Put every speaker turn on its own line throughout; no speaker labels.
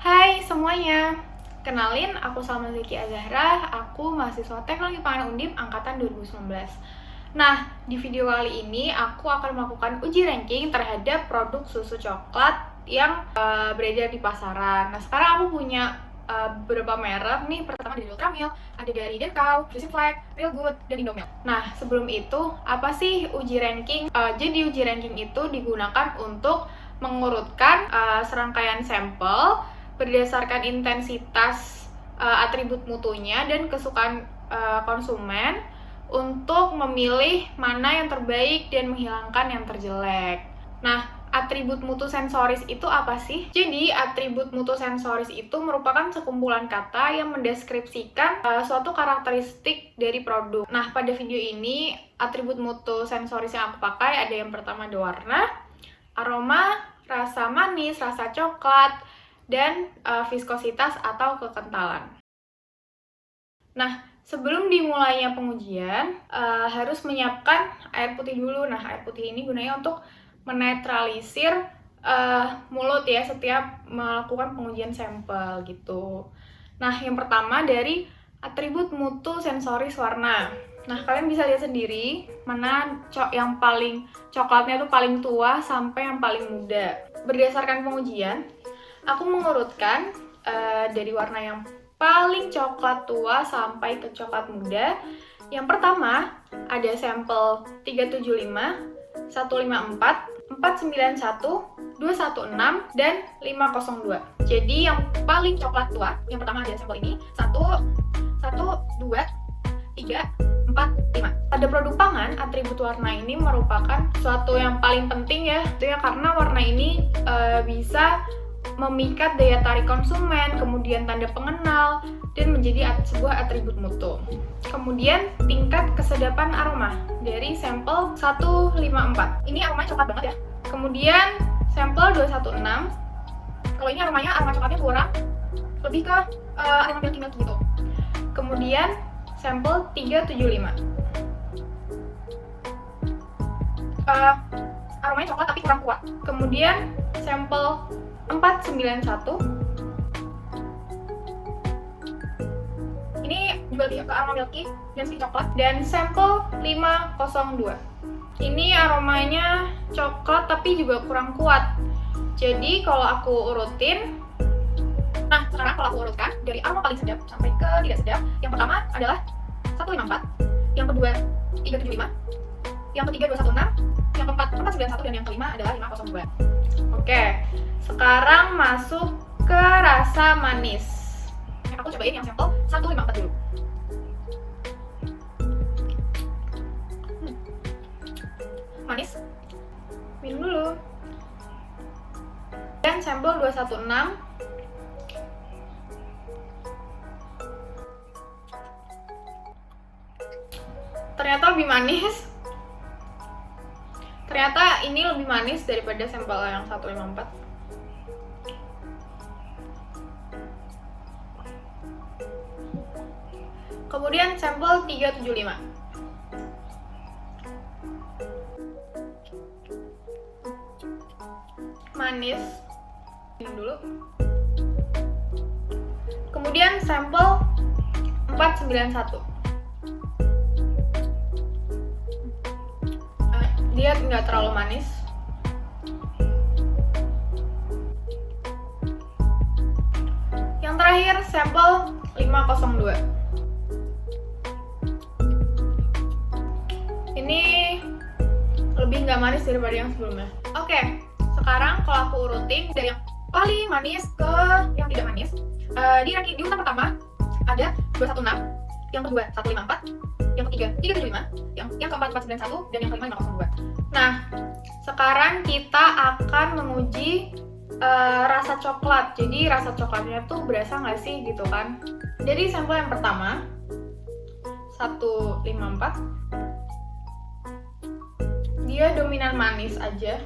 Hai semuanya, kenalin aku Salma Zeki Azahra, aku mahasiswa Teknologi Pangan Undip angkatan 2019. Nah, di video kali ini aku akan melakukan uji ranking terhadap produk susu coklat yang beredar di pasaran. Nah, sekarang aku punya beberapa merek nih. Pertama dari Ultramilk, ada dari Denkau, Juicy Flag, Real Good, dan Indomilk. Nah, sebelum itu, apa sih uji ranking? Jadi uji ranking itu digunakan untuk mengurutkan serangkaian sampel berdasarkan intensitas atribut mutunya dan kesukaan konsumen untuk memilih mana yang terbaik dan menghilangkan yang terjelek. Nah, atribut mutu sensoris itu apa sih? Jadi, atribut mutu sensoris itu merupakan sekumpulan kata yang mendeskripsikan suatu karakteristik dari produk. Nah, pada video ini, atribut mutu sensoris yang aku pakai ada yang pertama ada warna, aroma, rasa manis, rasa coklat, dan viskositas atau kekentalan. Nah, sebelum dimulainya pengujian, harus menyiapkan air putih dulu. Nah, air putih ini gunanya untuk menetralisir mulut ya setiap melakukan pengujian sampel gitu. Nah, yang pertama dari atribut mutu sensoris warna. Nah, kalian bisa lihat sendiri mana yang paling coklatnya tuh paling tua sampai yang paling muda. Berdasarkan pengujian, aku mengurutkan dari warna yang paling coklat tua sampai ke coklat muda. Yang pertama ada sampel 375, 154, 491, 216, dan 502. Jadi yang paling coklat tua, yang pertama ada sampel ini, 1, 2, 3, 4, 5. Pada produk pangan, atribut warna ini merupakan suatu yang paling penting ya, itu ya karena warna ini bisa memikat daya tarik konsumen, kemudian tanda pengenal, dan menjadi sebuah atribut mutu. Kemudian tingkat kesedapan aroma dari sampel 154. Ini aromanya coklat banget ya. Kemudian sampel 216. Kalau ini aroma coklatnya kurang, lebih ke aroma milky gitu. Kemudian sampel 375. Aromanya coklat tapi kurang kuat. Kemudian sampel 491. Ini juga lebih ke aroma milky dan sedikit coklat. Dan sampel 502. Ini aromanya coklat tapi juga kurang kuat. Jadi kalau aku urutin, nah sekarang kalau aku urutkan dari aroma paling sedap sampai ke tidak sedap, yang pertama adalah 154, yang kedua 375, yang ketiga 216, yang keempat 491, dan yang kelima adalah 502. Oke, sekarang masuk ke rasa manis. Aku cobain yang sampel 154 dulu. Manis. Minum dulu. Dan sampel 216. Ternyata lebih manis. Ternyata ini lebih manis daripada sampel yang 154. Kemudian sampel 375. Manis. Ini dulu. Kemudian sampel 491. Dia nggak terlalu manis. Yang terakhir sampel 502. Ini lebih nggak manis daripada yang sebelumnya. Oke, sekarang kalau aku urutin dari yang paling manis ke yang tidak manis, di urutan pertama ada 216, yang kedua 154, yang ketiga 375, yang keempat 491, dan yang kelima 502. Nah, sekarang kita akan menguji rasa coklat. Jadi rasa coklatnya tuh berasa nggak sih gitu kan? Jadi sampel yang pertama 154, dia dominan manis aja,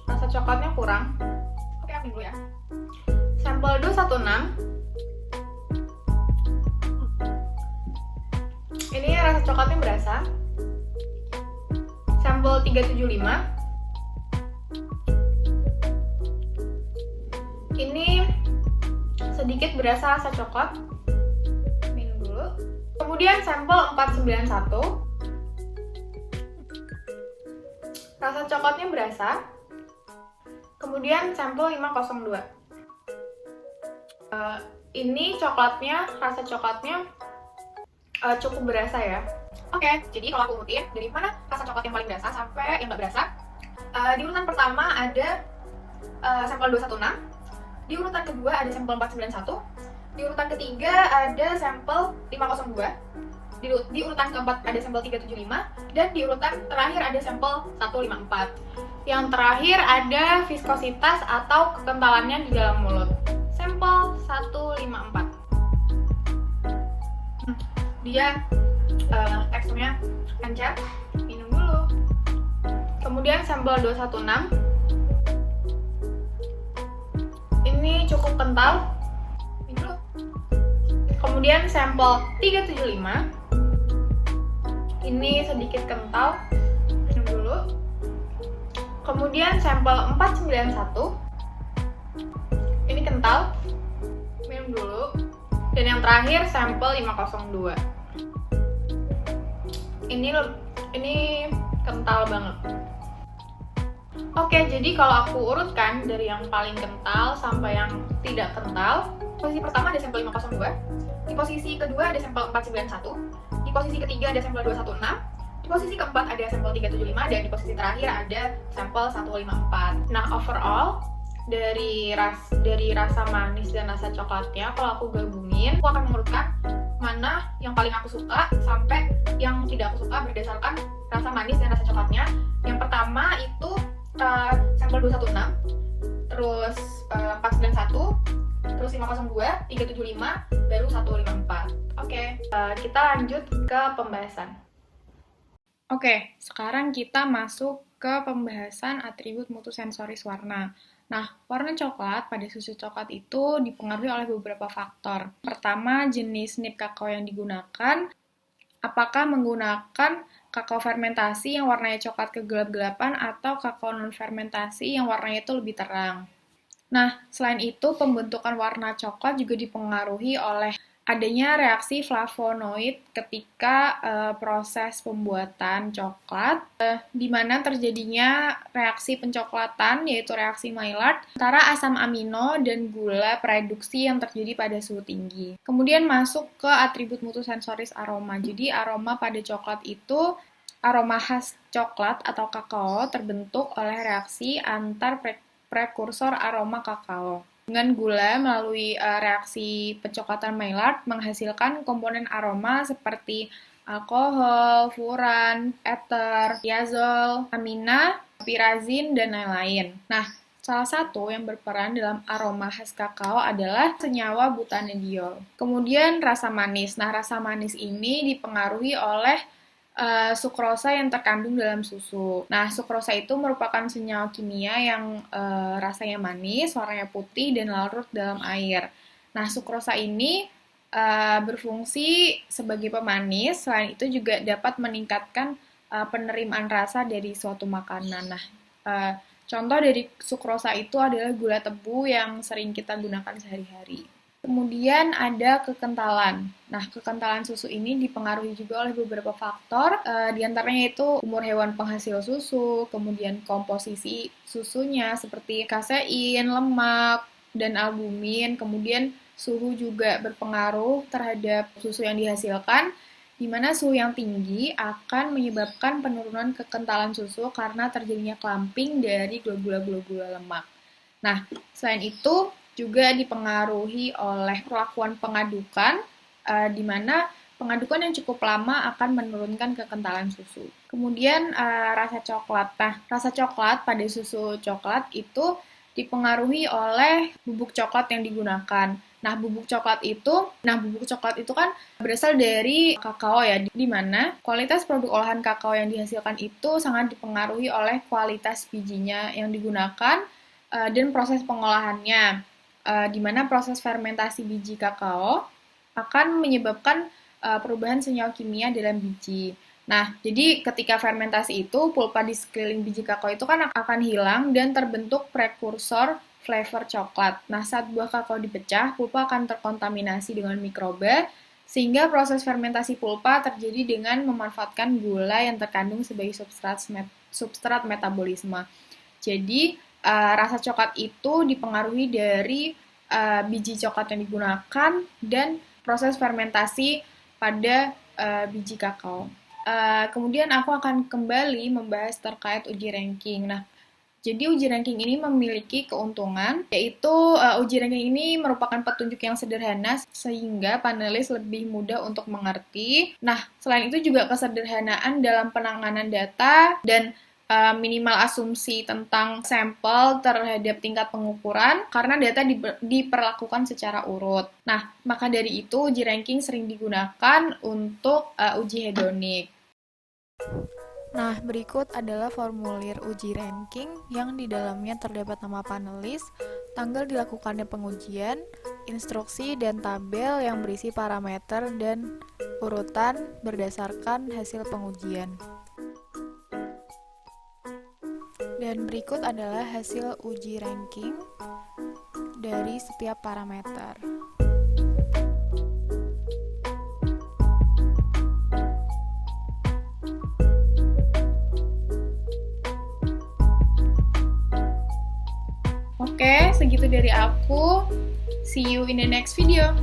rasa coklatnya kurang. Oke, ambil dulu ya. Sampel 216, ini rasa coklatnya berasa. Sampel 375, ini sedikit berasa rasa coklat. Minum dulu. Kemudian sampel 491. Rasa coklatnya berasa. Kemudian sampel 502. Ini coklatnya, rasa coklatnya cukup berasa ya. Oke, jadi kalau aku urutin dari mana rasa coklat yang paling berasa sampai yang nggak berasa. Di urutan pertama ada sampel 216. Di urutan kedua ada sampel 491. Di urutan ketiga ada sampel 502. Di urutan keempat ada sampel 375. Dan di urutan terakhir ada sampel 154. Yang terakhir ada viskositas atau kekentalannya di dalam mulut. Sampel 154. Dia teksturnya encer. Minum dulu. Kemudian sampel 216. Ini cukup kental. Minum dulu. Kemudian sampel 375. Ini sedikit kental. Minum dulu. Kemudian sampel 491. Ini kental. Minum dulu. Dan yang terakhir sampel 502. Ini kental banget. Oke, jadi kalau aku urutkan dari yang paling kental sampai yang tidak kental, posisi pertama ada sampel 502, di posisi kedua ada sampel 491, di posisi ketiga ada sampel 216, di posisi keempat ada sampel 375, dan di posisi terakhir ada sampel 154. Nah, overall dari rasa manis dan rasa coklatnya, kalau aku gabungin, aku akan mengurutkan mana yang paling aku suka sampai yang tidak aku suka berdasarkan rasa manis dan rasa coklatnya. Yang pertama itu sampel 216, terus 491, terus 502, 375, baru 154. Oke, kita lanjut ke pembahasan. Oke, sekarang kita masuk ke pembahasan atribut multisensoris warna. Nah, warna coklat pada susu coklat itu dipengaruhi oleh beberapa faktor. Pertama, jenis nib kakao yang digunakan. Apakah menggunakan kakao fermentasi yang warnanya coklat kegelap-gelapan atau kakao non-fermentasi yang warnanya itu lebih terang. Nah, selain itu, pembentukan warna coklat juga dipengaruhi oleh adanya reaksi flavonoid ketika proses pembuatan coklat, di mana terjadinya reaksi pencoklatan, yaitu reaksi Maillard, antara asam amino dan gula reduksi yang terjadi pada suhu tinggi. Kemudian masuk ke atribut multisensoris aroma. Jadi aroma pada coklat itu, aroma khas coklat atau kakao terbentuk oleh reaksi antar prekursor aroma kakao. Dengan gula melalui reaksi pencoklatan Maillard menghasilkan komponen aroma seperti alkohol, furan, ether, diazol, amina, pirazin, dan lain-lain. Nah, salah satu yang berperan dalam aroma khas kakao adalah senyawa butanediol. Kemudian rasa manis. Nah, rasa manis ini dipengaruhi oleh sukrosa yang terkandung dalam susu. Nah, sukrosa itu merupakan senyawa kimia yang rasanya manis, warnanya putih, dan larut dalam air. Nah, sukrosa ini berfungsi sebagai pemanis, selain itu juga dapat meningkatkan penerimaan rasa dari suatu makanan. Nah, contoh dari sukrosa itu adalah gula tebu yang sering kita gunakan sehari-hari. Kemudian ada kekentalan. Nah, kekentalan susu ini dipengaruhi juga oleh beberapa faktor, diantaranya itu umur hewan penghasil susu, kemudian komposisi susunya seperti kasein, lemak, dan albumin, kemudian suhu juga berpengaruh terhadap susu yang dihasilkan, di mana suhu yang tinggi akan menyebabkan penurunan kekentalan susu karena terjadinya clumping dari globula-globula lemak. Nah, selain itu, juga dipengaruhi oleh perlakuan pengadukan, di mana pengadukan yang cukup lama akan menurunkan kekentalan susu. Kemudian rasa coklat. Nah, rasa coklat pada susu coklat itu dipengaruhi oleh bubuk coklat yang digunakan. Nah, bubuk coklat itu kan berasal dari kakao ya, di mana kualitas produk olahan kakao yang dihasilkan itu sangat dipengaruhi oleh kualitas bijinya yang digunakan dan proses pengolahannya. Di mana proses fermentasi biji kakao akan menyebabkan perubahan senyawa kimia dalam biji. Nah, jadi ketika fermentasi itu, pulpa di sekeliling biji kakao itu kan akan hilang dan terbentuk prekursor flavor coklat. Nah, saat buah kakao dipecah, pulpa akan terkontaminasi dengan mikroba, sehingga proses fermentasi pulpa terjadi dengan memanfaatkan gula yang terkandung sebagai substrat metabolisme. Jadi, rasa coklat itu dipengaruhi dari biji coklat yang digunakan dan proses fermentasi pada biji kakao. Kemudian aku akan kembali membahas terkait uji ranking. Nah, jadi uji ranking ini memiliki keuntungan, yaitu uji ranking ini merupakan petunjuk yang sederhana sehingga panelis lebih mudah untuk mengerti. Nah, selain itu juga kesederhanaan dalam penanganan data dan minimal asumsi tentang sampel terhadap tingkat pengukuran karena data diperlakukan secara urut. Nah, maka dari itu uji ranking sering digunakan untuk uji hedonik. Nah, berikut adalah formulir uji ranking yang di dalamnya terdapat nama panelis, tanggal dilakukannya pengujian, instruksi dan tabel yang berisi parameter dan urutan berdasarkan hasil pengujian. Dan berikut adalah hasil uji ranking dari setiap parameter. Oke, segitu dari aku. See you in the next video.